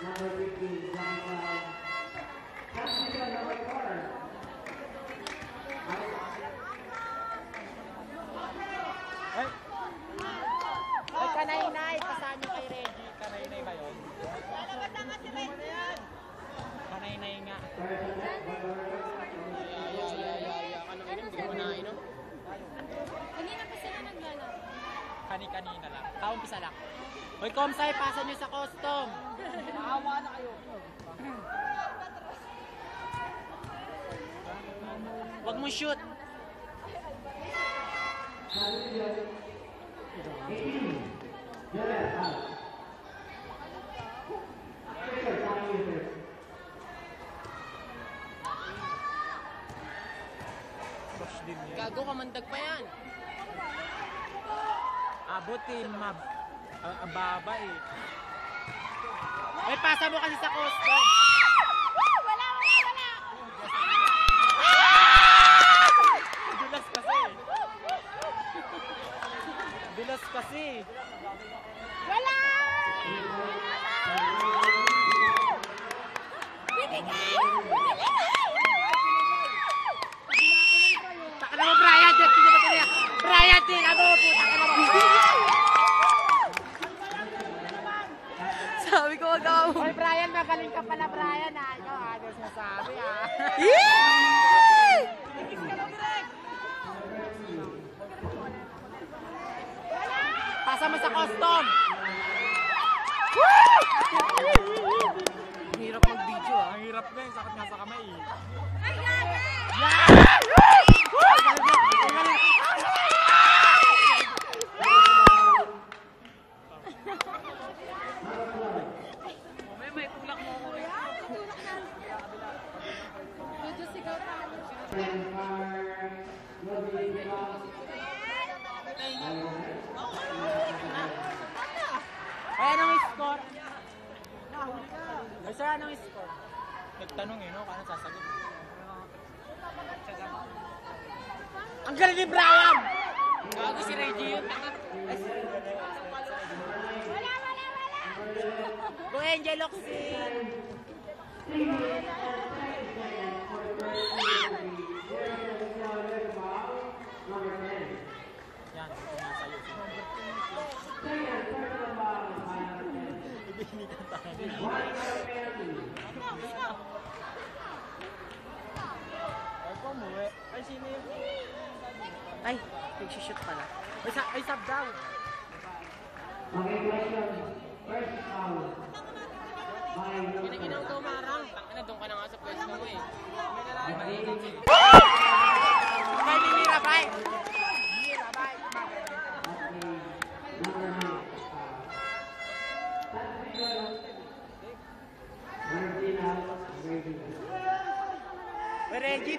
Number 15, John. Captain number 4. Ay, kanay-nay. Pasaan nyo kay Reggie. Kanay-nay ba yun? Lalabas nga si Reggie. Kanay-nay nga. Kanina pa sila naglalaro. Kani-kanina lang. Kaumpisa lang. Hoy, Komsay, pasa nyo sa custom. Maawa na kayo. Wag mo shoot. Gago, kamandag pa yan. Abutin, ang baba eh. Ay, pasa mo kasi sa custom. Wala. Dulas kasi. Dulas kasi. Wala! Bibigay! Taka na mo, Brian! Brian din! Ano po? Taka na mo! Sabi ko wag ako. Hoy, Brian, magaling ka pala, Brian, ha? Ikaw, ano sinasabi, ha? Pasa mo sa custom! Ang hirap mag-video ah. Ang hirap na yung sakit nga sa kamay, eh. May tulak mo ko. Medyo sigaw tayo. Ay, anong score? Ay, sir, anong score? Nagtanong eh, no? Kano sasagot? Ang galing ni Brian! Gago si Reggie yun. Wala! Go Angel Oxin! Yan, ito nga sa'yo. Ibinigan tayo. Ay, pumuwi. Ay, sino yun? Ay, nag-shoot pala. Ay, sub daw. Okay, question. First foul. Pinaginaw daw marang. Tangina, doon ka na nga sa pwesto mo eh. Bay, Mimira, bay! Reggie.